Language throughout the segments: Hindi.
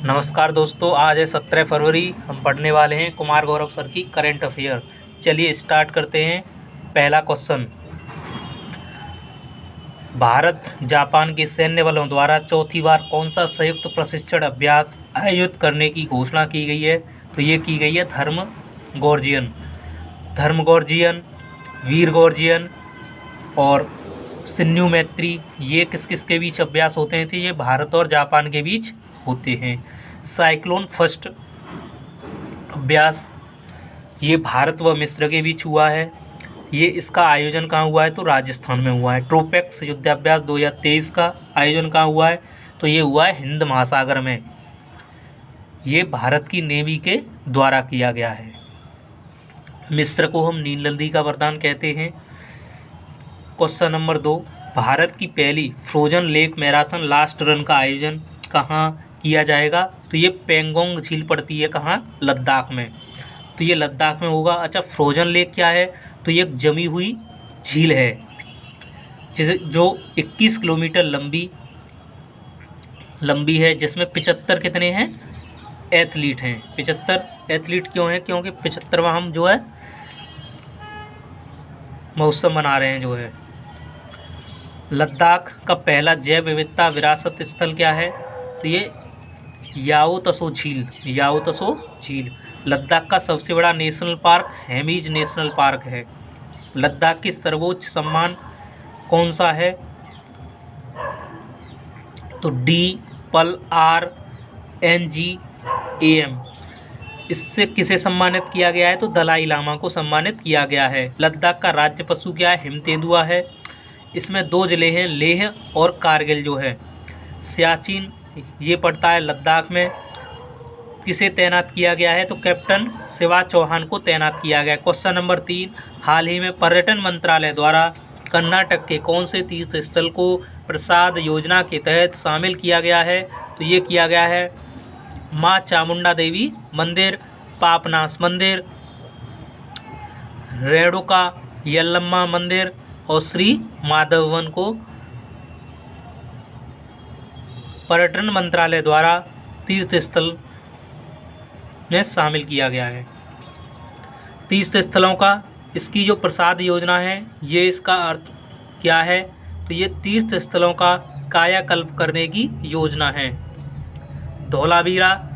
नमस्कार दोस्तों, आज है 17 फरवरी। हम पढ़ने वाले हैं कुमार गौरव सर की करंट अफेयर। चलिए स्टार्ट करते हैं। पहला क्वेश्चन, भारत जापान के सैन्य बलों द्वारा चौथी बार कौन सा संयुक्त प्रशिक्षण अभ्यास आयोजित करने की घोषणा की गई है? तो ये की गई है धर्म गॉर्जियन, वीर गॉर्जियन और सिन्यू मैत्री। ये किस किस के बीच अभ्यास होते हैं? तो ये भारत और जापान के बीच होते हैं। साइक्लोन फर्स्ट अभ्यास ये भारत व मिस्र के बीच हुआ है। ये इसका आयोजन कहाँ हुआ है? तो राजस्थान में हुआ है। ट्रोपेक्स युद्धाभ्यास 2023 का आयोजन कहाँ हुआ है? तो ये हुआ है हिंद महासागर में। ये भारत की नेवी के द्वारा किया गया है। मिस्र को हम नील नदी का वरदान कहते हैं। क्वेश्चन नंबर 2, भारत की पहली frozen lake marathon last run का आयोजन कहाँ किया जाएगा? तो ये पेंगोंग झील पड़ती है कहाँ? लद्दाख में। तो ये लद्दाख में होगा। अच्छा, फ्रोजन लेक क्या है? तो ये एक जमी हुई झील है जिसे जो 21 किलोमीटर लंबी है, जिसमें 75 कितने हैं? एथलीट हैं। 75 एथलीट क्यों हैं? क्योंकि 75वां हम जो है महोत्सव मना रहे हैं जो है। लद्दाख का पहला जैव विविधता विरासत स्थल क्या है? तो ये याओ तसो झील। लद्दाख का सबसे बड़ा national park Hemis national park है। लद्दाख की सर्वोच्च सम्मान कौन सा है? तो DPLRNGAM। इससे किसे सम्मानित किया गया है? तो दलाई लामा को सम्मानित किया गया है। लद्दाख का राज्य पशु क्या है? हिम तेंदुआ है। इसमें 2 जिले हैं, लेह और कारगिल जो है। सियाचिन ये पड़ता है लद्दाख में। किसे तैनात किया गया है? तो कैप्टन शिवाज चौहान को तैनात किया गया है। क्वेश्चन नंबर 3, हाल ही में पर्यटन मंत्रालय द्वारा कर्नाटक के कौन से तीर्थ स्थल को प्रसाद योजना के तहत शामिल किया गया है? तो ये किया गया है माँ चामुंडा देवी मंदिर, पापनास मंदिर, रेणुका यल्लम्मा मंदिर और श्री माधवन को पर्यटन मंत्रालय द्वारा तीर्थ स्थल में शामिल किया गया है। तीर्थ स्थलों का इसकी जो प्रसाद योजना है, ये इसका अर्थ क्या है? तो ये तीर्थ स्थलों का कायाकल्प करने की योजना है। धौलावीरा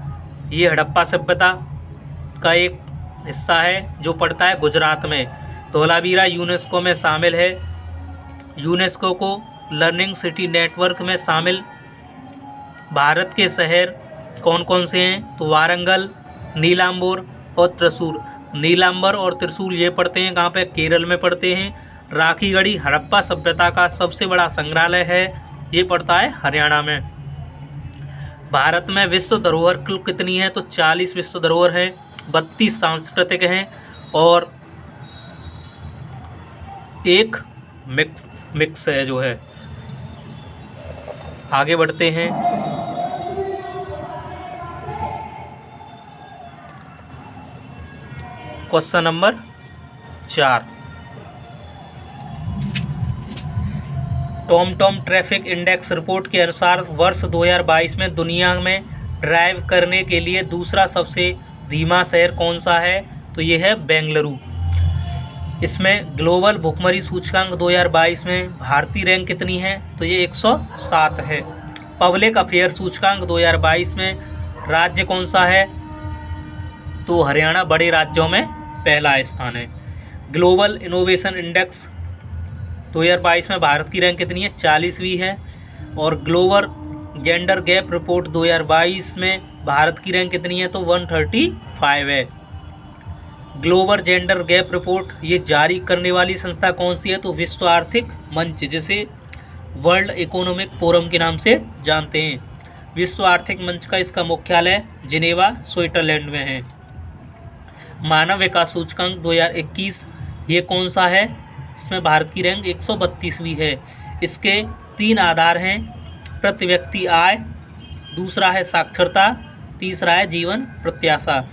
ये हड़प्पा सभ्यता का एक हिस्सा है जो पड़ता है गुजरात में। धौलावीरा यूनेस्को में शामिल है। यूनेस्को को लर्निंग सिटी नेटवर्क में शामिल भारत के शहर कौन कौन से हैं? तो वारंगल, नीलांबर और त्रिशूर। नीलांबर और त्रिशूर ये पड़ते हैं कहाँ पे? केरल में पड़ते हैं। राखीगढ़ी हड़प्पा सभ्यता का सबसे बड़ा संग्रहालय है, ये पड़ता है हरियाणा में। भारत में विश्व धरोहर कुल कितनी है? तो 40 विश्व धरोहर हैं, 32 सांस्कृतिक हैं और एक मिक्स है जो है। आगे बढ़ते हैं। Question number 4, Tom traffic index report के अनुसार वर्ष 2022 में दुनिया में ड्राइव करने के लिए दूसरा सबसे धीमा शहर कौन सा है? तो ये है बेंगलुरु। इसमें ग्लोबल भुखमरी सूचकांक 2022 में भारतीय रैंक कितनी है? तो ये 107 है। पब्लिक अफेयर सूचकांक 2022 में राज्य कौन सा है? तो हरियाणा बड़े राज्यों में पहला स्थान है। ग्लोबल इनोवेशन इंडेक्स 2022 में भारत की रैंक कितनी है? 40वीं है। और ग्लोबल जेंडर गैप रिपोर्ट 2022 में भारत की रैंक कितनी है? तो 135 है। ग्लोबल जेंडर गैप रिपोर्ट ये जारी करने वाली संस्था कौन सी है? तो विश्व आर्थिक मंच, जिसे वर्ल्ड इकोनॉमिक फोरम के नाम से जानते हैं। विश्व आर्थिक मंच का इसका मुख्यालय जिनेवा स्विट्जरलैंड में है। मानव विकास सूचकांक 2021 ये कौन सा है? इसमें भारत की रैंक 132वीं है। इसके 3 आधार हैं, प्रति व्यक्ति आय, दूसरा है साक्षरता, तीसरा है जीवन प्रत्याशा।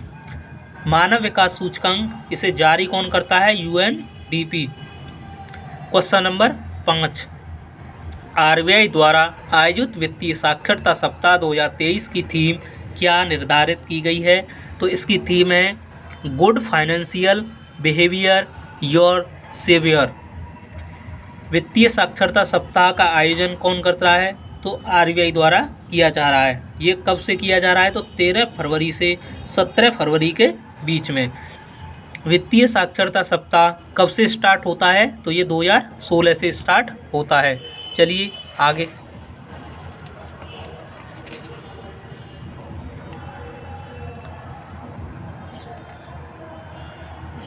मानव विकास सूचकांक इसे जारी कौन करता है? UNDP। क्वेश्चन नंबर 5, RBI द्वारा आयोजित वित्तीय साक्षरता सप्ताह 2023 की थीम क्या निर्धारित की गई है? तो इसकी थीम है good financial behaviour your saviour. वित्तीय साक्षरता सप्ताह का आयोजन कौन करता है? तो आरबीआई द्वारा किया जा रहा है। ये कब से किया जा रहा है? तो 13 फरवरी से 17 फरवरी के बीच में। वित्तीय साक्षरता सप्ताह कब से स्टार्ट होता है? तो ये 2016 से स्टार्ट होता है। चलिए आगे।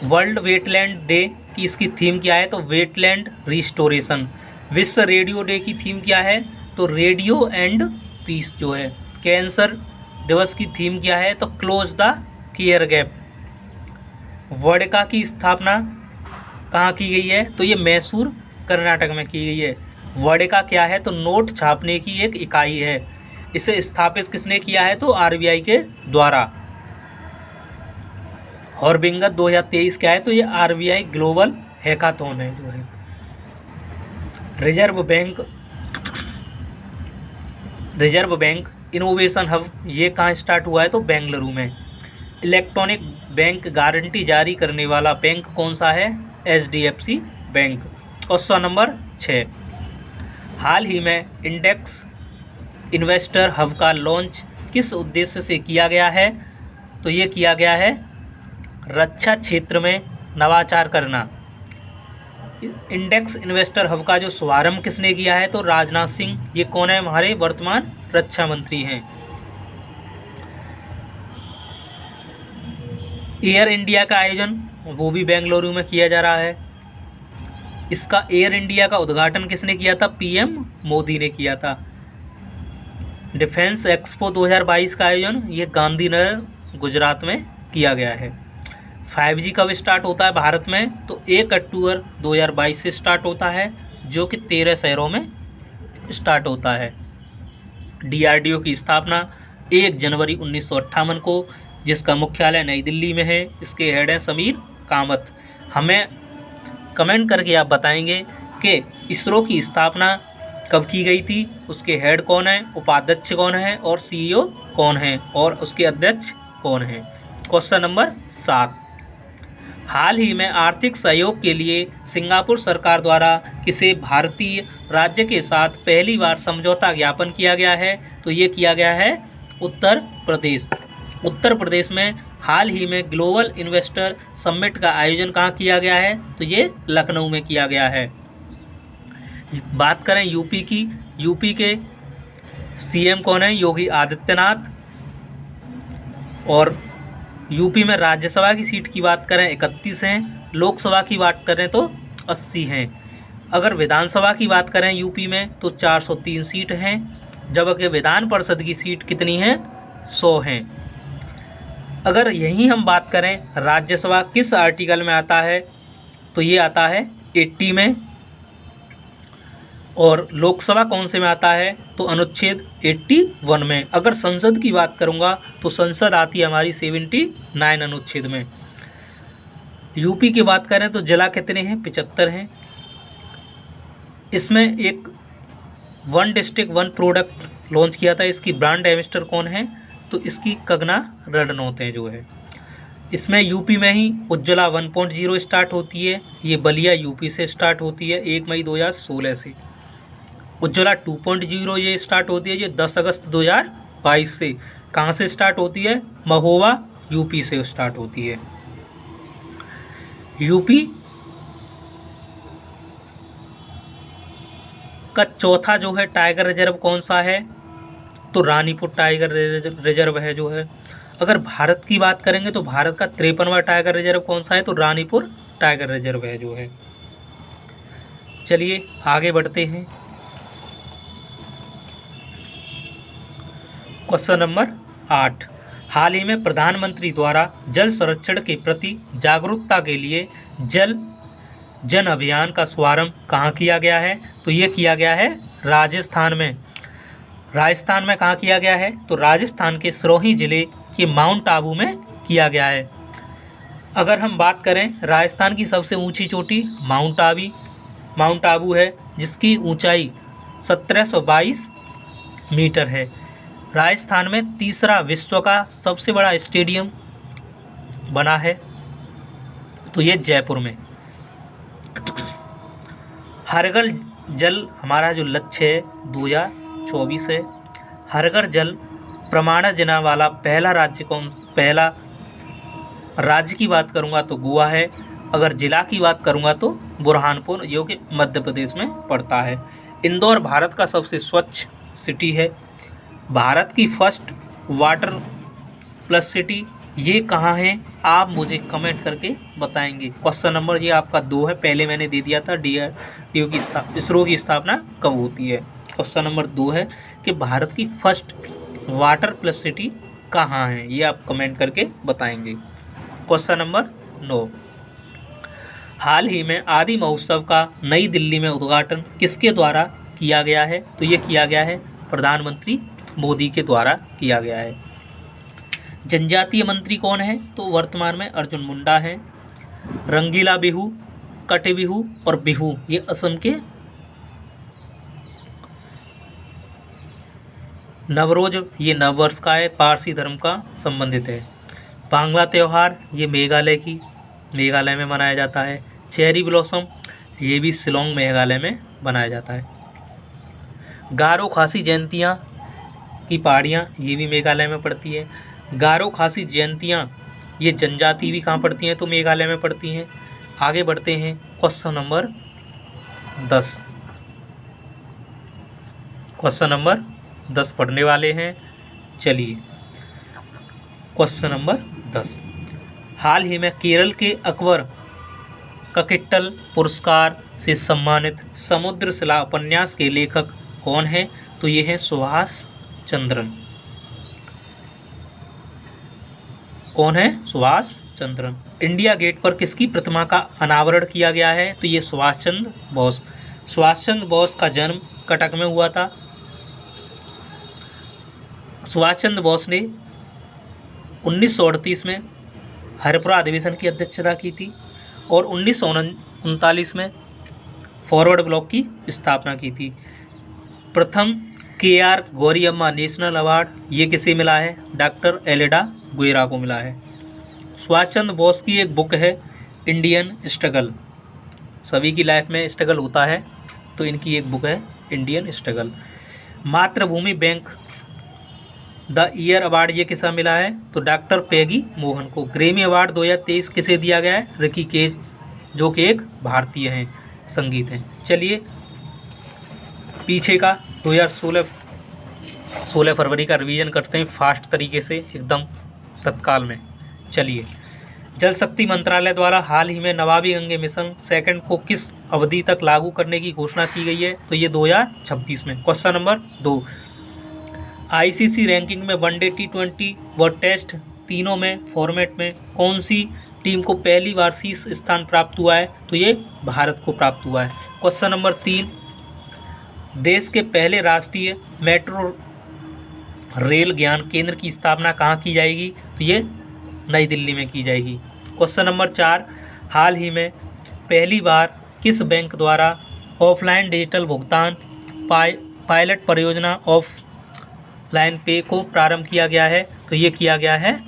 वर्ल्ड वेटलैंड डे की इसकी थीम क्या है? तो वेटलैंड रिस्टोरेशन। विश्व रेडियो डे की थीम क्या है? तो रेडियो एंड पीस जो है। कैंसर दिवस की थीम क्या है? तो क्लोज द केयर गैप। वडका की स्थापना कहाँ की गई है? तो ये मैसूर कर्नाटक में की गई है। वडका क्या है? तो नोट छापने की एक इकाई है। इसे स्थापित किसने किया है? तो आरबीआई के द्वारा। हॉर्बिंगत 2023 क्या है? तो ये आरबीआई ग्लोबल हैकाथॉन है जो है। रिजर्व बैंक इनोवेशन हब ये कहाँ स्टार्ट हुआ है? तो बेंगलुरु में। इलेक्ट्रॉनिक बैंक गारंटी जारी करने वाला बैंक कौन सा है? HDFC bank. क्वेश्चन नंबर 6, हाल ही में इंडेक्स इन्वेस्टर हब का लॉन्च किस उद्देश्य से किया गया है? तो ये किया गया है रक्षा क्षेत्र में नवाचार करना। इंडेक्स इन्वेस्टर हब का जो शुभारंभ किसने किया है? तो राजनाथ सिंह। ये कौन है? हमारे वर्तमान रक्षा मंत्री हैं। एयर इंडिया का आयोजन वो भी बेंगलुरु में किया जा रहा है। इसका एयर इंडिया का उद्घाटन किसने किया था? पीएम मोदी ने किया था। डिफेंस एक्सपो 2022 का आयोजन ये गांधीनगर गुजरात में किया गया है। 5G कब स्टार्ट होता है भारत में? तो 1 अक्टूबर 2022 से स्टार्ट होता है, जो कि 13 शहरों में स्टार्ट होता है। डीआरडीओ की स्थापना 1 जनवरी 1958 को, जिसका मुख्यालय नई दिल्ली में है। इसके हेड हैं समीर कामत। हमें कमेंट करके आप बताएंगे कि इसरो की स्थापना कब की गई थी, उसके हेड कौन है, उपाध्यक्ष कौन है और सीईओ कौन है और उसके अध्यक्ष कौन है। क्वेश्चन नंबर 7, हाल ही में आर्थिक सहयोग के लिए सिंगापुर सरकार द्वारा किसे भारतीय राज्य के साथ पहली बार समझौता ज्ञापन किया गया है? तो ये किया गया है उत्तर प्रदेश। उत्तर प्रदेश में हाल ही में ग्लोबल इन्वेस्टर समिट का आयोजन कहाँ किया गया है? तो ये लखनऊ में किया गया है। बात करें यूपी की, यूपी के सीएम कौन है? योगी आदित्यनाथ। और यूपी में राज्यसभा की सीट की बात करें 31 हैं, लोकसभा की बात करें तो 80 हैं। अगर विधानसभा की बात करें यूपी में तो 403 सीट हैं, जबकि विधान परिषद की सीट कितनी हैं? 100 हैं। अगर यहीं हम बात करें राज्यसभा किस आर्टिकल में आता है, तो ये आता है 80 में। और लोकसभा कौन से में आता है? तो अनुच्छेद 81 में। अगर संसद की बात करूंगा तो संसद आती है हमारी 79 अनुच्छेद में। यूपी की बात करें तो जिला कितने हैं? 75 हैं। इसमें एक 1 डिस्ट्रिक्ट 1 प्रोडक्ट लॉन्च किया था। इसकी ब्रांड एम्बेसडर कौन है? तो इसकी कंगना रणनौत है जो है। इसमें यूपी में ही उज्ज्वला 1.0 स्टार्ट होती है। ये बलिया यूपी से स्टार्ट होती है 1 मई 2016 से। उज्ज्वला 2.0 ये स्टार्ट होती है ये 10 अगस्त 2022 से। कहाँ से स्टार्ट होती है? महोबा यूपी से स्टार्ट होती है। यूपी का चौथा जो है टाइगर रिजर्व कौन सा है? तो रानीपुर टाइगर रिजर्व है जो है। अगर भारत की बात करेंगे तो भारत का 53वां टाइगर रिजर्व कौन सा है? तो रानीपुर टाइगर रिजर्व है जो है। चलिए आगे बढ़ते हैं। क्वेश्चन नंबर 8, हाल ही में प्रधानमंत्री द्वारा जल संरक्षण के प्रति जागरूकता के लिए जल जन अभियान का शुभारंभ कहाँ किया गया है? तो ये किया गया है राजस्थान में। राजस्थान में कहाँ किया गया है? तो राजस्थान के सिरोही जिले के माउंट आबू में किया गया है। अगर हम बात करें राजस्थान की सबसे ऊंची चोटी माउंट आबू है, जिसकी ऊंचाई 1722 मीटर है। राजस्थान में तीसरा विश्व का सबसे बड़ा स्टेडियम बना है, तो ये जयपुर में। हर घर जल हमारा जो लक्ष्य है 2024 है। हर घर जल प्रमाणित देने वाला पहला राज्य की बात करूंगा तो गोवा है। अगर जिला की बात करूंगा तो बुरहानपुर, जो कि मध्य प्रदेश में पड़ता है। इंदौर भारत का सबसे स्वच्छ सिटी है। भारत की फर्स्ट वाटर प्लस सिटी ये कहाँ है, आप मुझे कमेंट करके बताएंगे। क्वेश्चन नंबर ये आपका 2 है, पहले मैंने दे दिया था DRDO की इसरो की स्थापना कब होती है। क्वेश्चन नंबर 2 है कि भारत की फर्स्ट वाटर प्लस सिटी कहाँ है, ये आप कमेंट करके बताएंगे। क्वेश्चन नंबर 9, हाल ही में आदि महोत्सव का नई दिल्ली में उद्घाटन किसके द्वारा किया गया है, तो ये किया गया है प्रधानमंत्री मोदी के द्वारा किया गया है। जनजातीय मंत्री कौन है, तो वर्तमान में अर्जुन मुंडा हैं। रंगीला बिहू, कट बिहू और बिहू ये असम के। नवरोज ये नववर्ष का है, पारसी धर्म का संबंधित है। बांग्ला त्यौहार ये मेघालय में मनाया जाता है। चेरी ब्लॉसम ये भी शिलोंग मेघालय में मनाया जाता है। गारो खासी जयंतियाँ की पहाड़ियाँ ये भी मेघालय में पड़ती है। गारो खासी जयंतियाँ ये जनजाति भी कहाँ पड़ती हैं, तो मेघालय में पड़ती हैं। आगे बढ़ते हैं। क्वेश्चन नंबर 10, क्वेश्चन नंबर 10 पढ़ने वाले हैं। चलिए क्वेश्चन नंबर 10, हाल ही में केरल के अकबर ककिट्टल पुरस्कार से सम्मानित समुद्र शिला उपन्यास के लेखक कौन हैं, तो ये हैं सुभाष चंद्रन। कौन है, सुभाष चंद्रन। इंडिया गेट पर किसकी प्रतिमा का अनावरण किया गया है, तो ये सुभाष चंद्र बोस। सुभाष चंद्र बोस का जन्म कटक में हुआ था। सुभाष चंद्र बोस ने 1938 में हरिपुरा अधिवेशन की अध्यक्षता की थी और 1939 में फॉरवर्ड ब्लॉक की स्थापना की थी। प्रथम KR गौरियम्मा नेशनल अवार्ड ये किसे मिला है, डॉक्टर एलिडा गुएरा को मिला है। सुभाष चंद्र बोस की एक बुक है इंडियन स्ट्रगल, सभी की लाइफ में स्ट्रगल होता है, तो इनकी एक बुक है इंडियन स्ट्रगल। मातृभूमि बैंक द ईयर अवार्ड ये किसा मिला है, तो डॉक्टर पैगी मोहन को। ग्रैमी अवार्ड 2023 किसे दिया गया है, रिकी केज, जो कि एक भारतीय हैं, संगीत हैं। चलिए पीछे का 2016 फरवरी का रिवीजन करते हैं फास्ट तरीके से, एकदम तत्काल में। चलिए, जल शक्ति मंत्रालय द्वारा हाल ही में नमामि गंगे मिशन सेकंड को किस अवधि तक लागू करने की घोषणा की गई है, तो ये 2026 में। क्वेश्चन नंबर 2, ICC रैंकिंग में वनडे, T20 व टेस्ट तीनों में फॉर्मेट में कौन सी टीम को पहली बार शीर्ष स्थान प्राप्त हुआ है, तो ये भारत को प्राप्त हुआ है। क्वेश्चन नंबर 3, देश के पहले राष्ट्रीय मेट्रो रेल ज्ञान केंद्र की स्थापना कहाँ की जाएगी, तो ये नई दिल्ली में की जाएगी। क्वेश्चन नंबर 4, हाल ही में पहली बार किस बैंक द्वारा ऑफलाइन डिजिटल भुगतान पायलट परियोजना ऑफलाइन पे को प्रारंभ किया गया है, तो ये किया गया है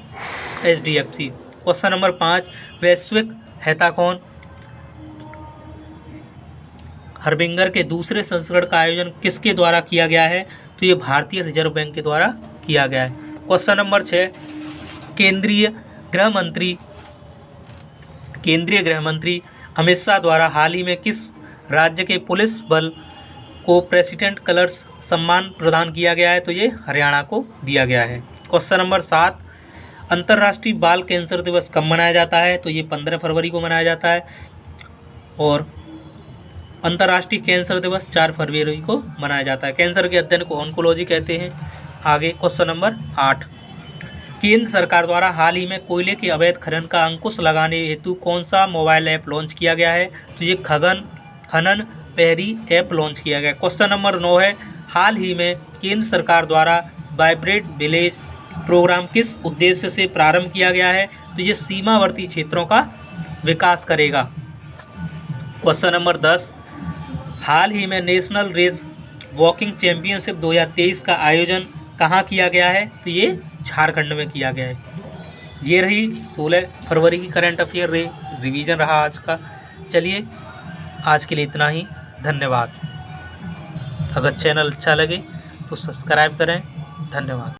HDFC। क्वेश्चन नंबर 5, वैश्विक हैकाथॉन हर्बिंगर के दूसरे संस्करण का आयोजन किसके द्वारा किया गया है, तो ये भारतीय रिजर्व बैंक के द्वारा किया गया है। क्वेश्चन नंबर 6, केंद्रीय गृह मंत्री अमित शाह द्वारा हाल ही में किस राज्य के पुलिस बल को प्रेसिडेंट कलर्स सम्मान प्रदान किया गया है, तो ये हरियाणा को दिया गया है। क्वेश्चन नंबर 7, अंतर्राष्ट्रीय बाल कैंसर दिवस कब मनाया जाता है, तो ये 15 फरवरी को मनाया जाता है और अंतर्राष्ट्रीय कैंसर दिवस 4 फरवरी को मनाया जाता है। कैंसर के अध्ययन को ऑन्कोलॉजी कहते हैं। आगे क्वेश्चन नंबर 8, केंद्र सरकार द्वारा हाल ही में कोयले के अवैध खनन का अंकुश लगाने हेतु कौन सा मोबाइल ऐप लॉन्च किया गया है, तो ये खनन प्रहरी ऐप लॉन्च किया गया। क्वेश्चन नंबर 9 है, हाल ही में केंद्र सरकार द्वारा वाइब्रेंट विलेज प्रोग्राम किस उद्देश्य से प्रारंभ किया गया है, तो ये सीमावर्ती क्षेत्रों का विकास करेगा। क्वेश्चन नंबर 10, हाल ही में नेशनल रेस वॉकिंग चैंपियनशिप 2023 का आयोजन कहाँ किया गया है, तो ये झारखंड में किया गया है। ये रही 16 फरवरी की करंट अफेयर रिवीजन रहा आज का। चलिए आज के लिए इतना ही, धन्यवाद। अगर चैनल अच्छा लगे तो सब्सक्राइब करें, धन्यवाद।